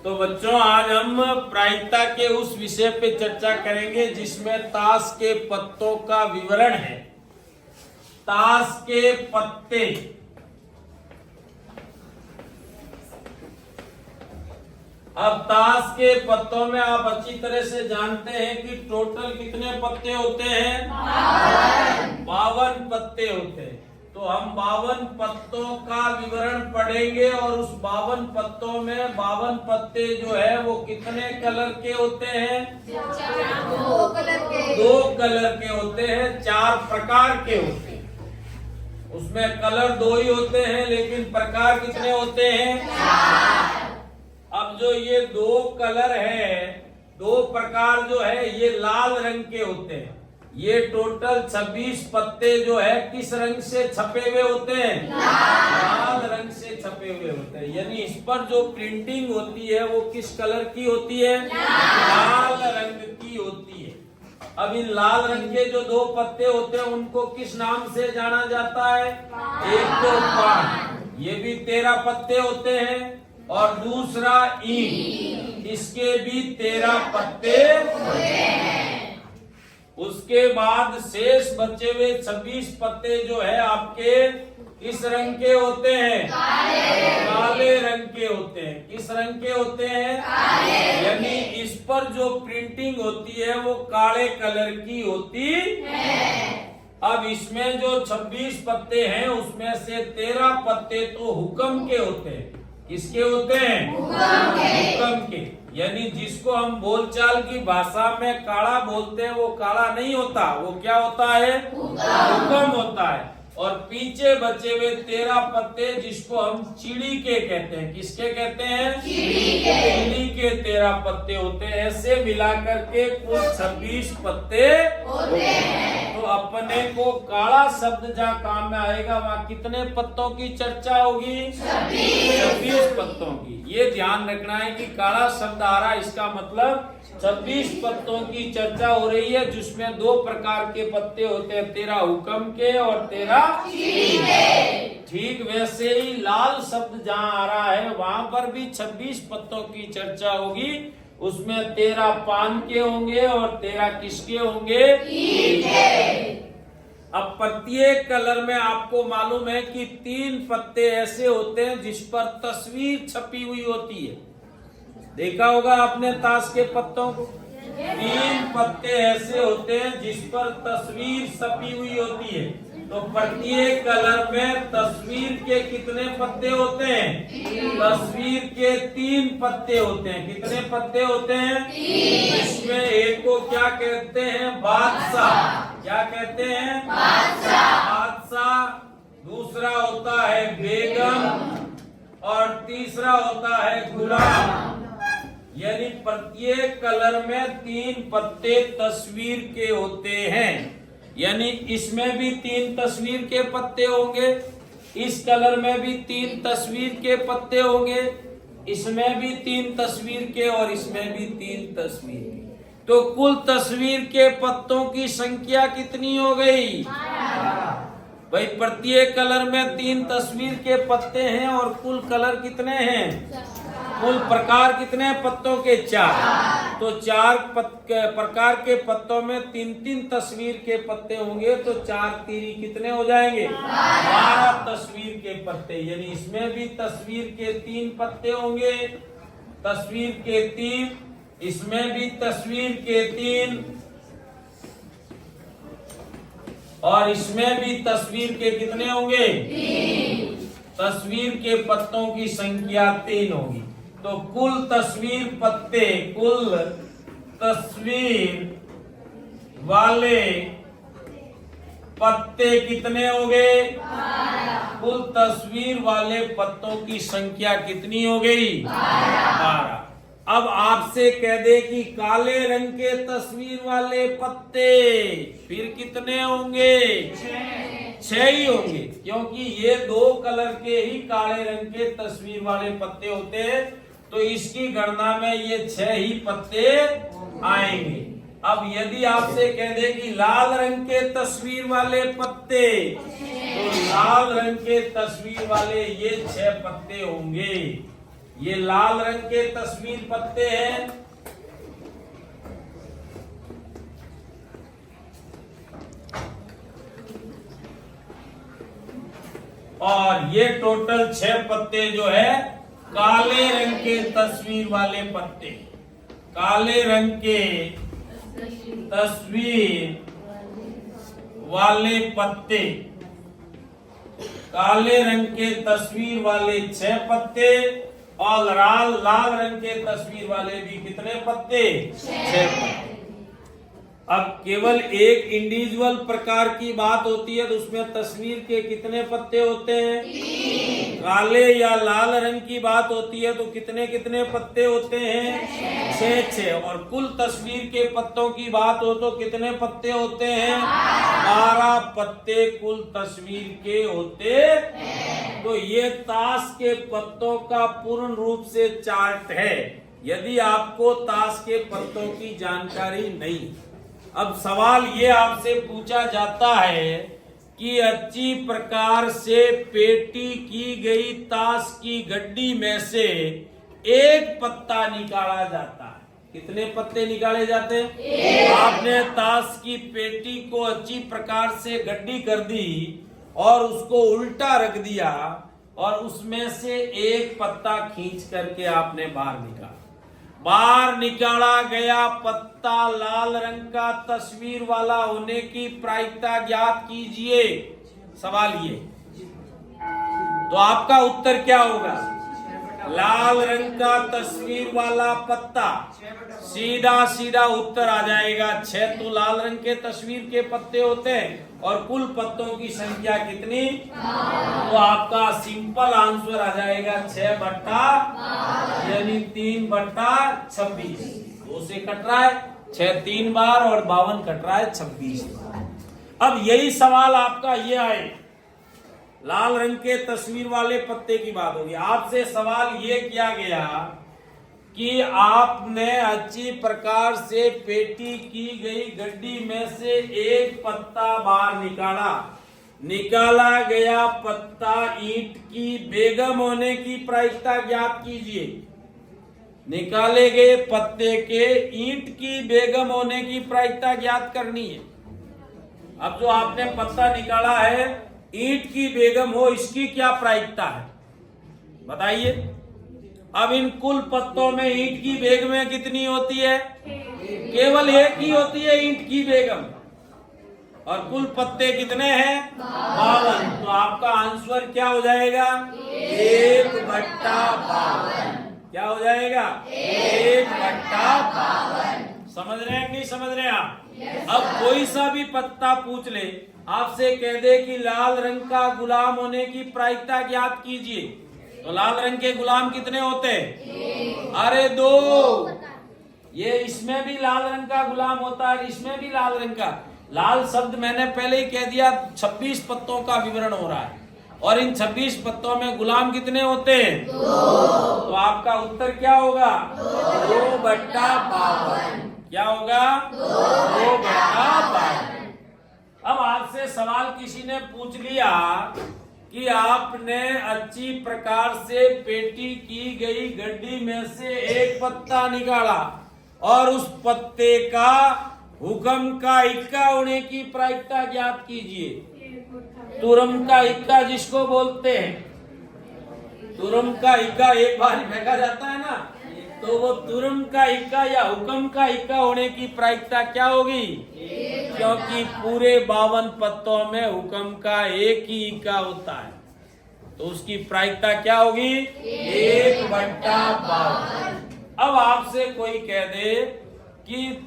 तो बच्चों आज हम प्रायिकता के उस विषय पे चर्चा करेंगे जिसमें ताश के पत्तों का विवरण है। ताश के पत्ते, अब ताश के पत्तों में आप अच्छी तरह से जानते हैं कि टोटल कितने पत्ते होते हैं? 52 पत्ते होते हैं। तो हम 52 पत्तों का विवरण पढ़ेंगे और उस 52 पत्तों में 52 पत्ते जो है वो कितने कलर के होते हैं? 2 कलर के। 2 कलर के होते हैं, 4 प्रकार के होते हैं। उसमें कलर 2 ही होते हैं लेकिन प्रकार कितने होते हैं? 4। अब जो ये 2 कलर है, 2 प्रकार जो है ये लाल रंग के होते हैं। ये टोटल 26 पत्ते जो है किस रंग से छपे हुए होते हैं? लाल रंग से छपे हुए होते हैं। यानी इस पर जो प्रिंटिंग होती है वो किस कलर की होती है? लाल रंग की होती है। अब इन लाल रंग के जो 2 पत्ते होते हैं उनको किस नाम से जाना जाता है? एक तो पान, ये भी 13 पत्ते होते हैं, और दूसरा ईंट, इसके भी 13 पत्ते होते हैं। उसके बाद शेष बचे हुए 26 पत्ते जो है आपके किस रंग के होते हैं? काले रंग के होते हैं। किस रंग के होते हैं? यानी इस पर जो प्रिंटिंग होती है वो काले कलर की होती है। अब इसमें जो 26 पत्ते हैं उसमें से 13 पत्ते तो हुक्म के होते हैं। किसके होते हैं? हुक्म के। यानी जिसको हम बोलचाल की भाषा में काड़ा बोलते हैं वो काड़ा नहीं होता, वो क्या होता है? हुक्म होता है। और पीछे बचे हुए 13 पत्ते जिसको हम चिड़ी के कहते हैं। किसके कहते हैं? चिड़ी के 13 पत्ते होते हैं। ऐसे मिलाकर के कुल 26 पत्ते होते हैं। तो अपने को काड़ा शब्द जहाँ काम में आएगा वहाँ कितने पत्तों की चर्चा होगी? 26 पत्तों की। ये ध्यान रखना है कि काड़ा शब्द आ रहा है, इसका मतलब 26 पत्तों की चर्चा हो रही है जिसमें 2 प्रकार के पत्ते होते हैं, 13 हुक्म के और 13 चिड़ी के। ठीक वैसे ही लाल शब्द जहाँ आ रहा है वहाँ पर भी 26 पत्तों की चर्चा होगी। उसमें 13 पान के होंगे और 13 किसके होंगे? ईंट के। अब प्रत्येक कलर में आपको मालूम है कि 3 पत्ते ऐसे होते हैं जिस पर तस्वीर छपी हुई होती है। देखा होगा आपने ताश के पत्तों को। 3 पत्ते ऐसे होते हैं जिस पर तस्वीर छपी हुई होती है। तो प्रत्येक कलर में तस्वीर के कितने पत्ते होते हैं? तस्वीर के 3 पत्ते होते हैं। कितने पत्ते होते हैं? 3। इसमें एक को क्या कहते हैं? बादशाह। क्या कहते हैं? बादशाह। दूसरा होता है बेगम और तीसरा होता है गुलाम। यानी प्रत्येक कलर में 3 पत्ते तस्वीर के होते हैं। यानी इसमें भी 3 तस्वीर के पत्ते होंगे, इस कलर में भी 3 तस्वीर के पत्ते होंगे, इसमें भी 3 तस्वीर के और इसमें भी 3 तस्वीर के। तो कुल तस्वीर के पत्तों की संख्या कितनी हो गई? भाई प्रत्येक कलर में 3 तस्वीर के पत्ते हैं और कुल कलर कितने हैं? कुल प्रकार कितने पत्तों के? 4। तो 4 प्रकार के पत्तों में 3-3 तस्वीर के पत्ते होंगे तो 4 तीरी कितने हो जाएंगे? 12 तस्वीर के पत्ते। यानी इसमें भी तस्वीर के 3 पत्ते होंगे, तस्वीर के 3, इसमें भी तस्वीर के 3 और इसमें भी तस्वीर के कितने होंगे? 3। तस्वीर के पत्तों की संख्या 3 होगी। तो कुल तस्वीर पत्ते, कुल तस्वीर वाले पत्ते कितने हो गए? 12। कुल तस्वीर वाले पत्तों की संख्या कितनी हो गई? 12। अब आपसे कह दे कि काले रंग के तस्वीर वाले पत्ते फिर कितने होंगे? 6 ही होंगे, क्योंकि ये 2 कलर के ही काले रंग के तस्वीर वाले पत्ते होते हैं। तो इसकी गणना में ये 6 ही पत्ते आएंगे। अब यदि आपसे कह दे कि लाल रंग के तस्वीर वाले पत्ते, तो लाल रंग के तस्वीर वाले ये 6 पत्ते होंगे। ये लाल रंग के तस्वीर पत्ते हैं। और ये टोटल 6 पत्ते जो है काले रंग के तस्वीर वाले पत्ते, काले रंग के तस्वीर वाले पत्ते, काले रंग के तस्वीर वाले 6 पत्ते और लाल रंग के तस्वीर वाले भी कितने पत्ते? 6 पत्ते। अब केवल एक इंडिविजुअल प्रकार की बात होती है तो उसमें तस्वीर के कितने पत्ते होते हैं? 3। काले या लाल रंग की बात होती है तो कितने कितने पत्ते होते हैं? 6। और कुल तस्वीर के पत्तों की बात हो तो कितने पत्ते होते हैं? 12 पत्ते कुल तस्वीर के होते हैं। तो ये ताश के पत्तों का पूर्ण रूप से चार्ट है, यदि आपको ताश के पत्तों की जानकारी नहीं। अब सवाल ये आपसे पूछा जाता है कि अच्छी प्रकार से पेटी की गई ताश की गड्डी में से एक पत्ता निकाला जाता है। कितने पत्ते निकाले जाते हैं? आपने ताश की पेटी को अच्छी प्रकार से गड्डी कर दी और उसको उल्टा रख दिया और उसमें से एक पत्ता खींच करके आपने बाहर निकाला। बाहर निकाला गया पत्ता लाल रंग का तस्वीर वाला होने की प्रायिकता ज्ञात कीजिए। सवाल ये, तो आपका उत्तर क्या होगा? लाल रंग का तस्वीर वाला पत्ता, सीधा सीधा उत्तर आ जाएगा 6। तो लाल रंग के तस्वीर के पत्ते होते हैं और कुल पत्तों की संख्या कितनी? तो आपका सिंपल आंसर आ जाएगा 6 बट्टा यानी 3/26। 2 से कट रहा है 6 3 बार और 52 कट रहा है 26 बार। अब यही सवाल आपका ये आए, लाल रंग के तस्वीर वाले पत्ते की बात होगी। आपसे सवाल ये किया गया कि आपने अच्छी प्रकार से पेटी की गई गड्डी में से एक पत्ता बाहर निकाला। निकाला गया पत्ता ईंट की बेगम होने की प्रायिकता ज्ञात कीजिए। निकाले गए पत्ते के ईंट की बेगम होने की प्रायिकता ज्ञात करनी है। अब जो आपने पत्ता निकाला है ईंट की बेगम हो, इसकी क्या प्रायिकता है बताइए। अब इन कुल पत्तों में ईंट की बेगमें कितनी होती है? केवल एक ही होती है ईंट की बेगम। और कुल पत्ते कितने हैं? 52। तो आपका आंसर क्या हो जाएगा? 1/52। क्या हो जाएगा? 1/52। समझ रहे हैं कि नहीं समझ रहे हैं आप? अब कोई सा भी पत्ता पूछ ले, आपसे कह दे कि लाल रंग का गुलाम होने की प्रायिकता ज्ञात कीजिए, तो लाल रंग के गुलाम कितने होते हैं? अरे 2। ये इसमें भी लाल रंग का गुलाम होता है, इसमें भी लाल रंग का। लाल शब्द मैंने पहले ही कह दिया 26 पत्तों का विवरण हो रहा है और इन 26 पत्तों में गुलाम कितने होते हैं? 2। तो आपका उत्तर क्या होगा? 2/52। क्या होगा? 2/52। अब आपसे सवाल किसी ने पूछ लिया कि आपने अच्छी प्रकार से पेटी की गई गड्डी में से एक पत्ता निकाला और उस पत्ते का हुक्म का इक्का होने की प्रायिकता ज्ञात कीजिए। तुरम का इक्का जिसको बोलते हैं, तुरम का इक्का एक बार फेंका जाता है ना, तो वो तुरम का इक्का या हुक्म का इक्का होने की प्रायिकता क्या होगी? क्योंकि पूरे 52 पत्तों में हुक्म का एक ही इक्का होता है, तो उसकी प्रायिकता क्या होगी? 1/52। अब आपसे कोई कह दे कि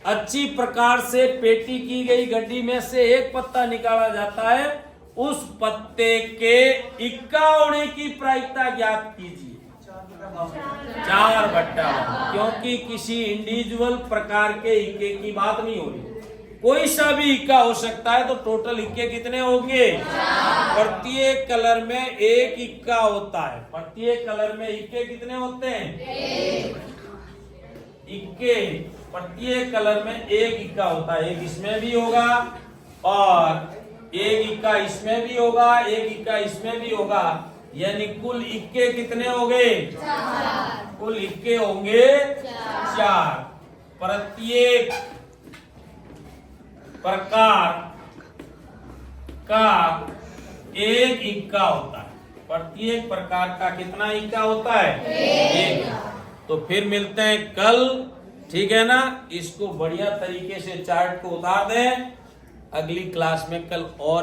अच्छी प्रकार से पेटी की गई गड्डी में से एक पत्ता निकाला जाता है, उस पत्ते के इक्का होने की प्रायिकता ज्ञात कीजिए। 4/52। क्योंकि किसी इंडिविजुअल प्रकार के इक्के की बात नहीं हो रही, कोई सा भी इक्का हो सकता है। तो टोटल इक्के कितने होंगे? प्रत्येक कलर में एक इक्का होता है। प्रत्येक कलर में इक्के कितने होते हैं? इक्के प्रत्येक कलर में एक इक्का होता है। एक इसमें भी होगा और एक इक्का इसमें भी होगा, एक इक्का इसमें भी होगा। यानी कुल इक्के कितने हो गए? कुल इक्के होंगे 4। प्रत्येक प्रकार का एक इक्का होता है। प्रत्येक प्रकार का कितना इक्का होता है? एक। तो फिर मिलते हैं कल, ठीक है ना। इसको बढ़िया तरीके से चार्ट को उतार दें। अगली क्लास में कल और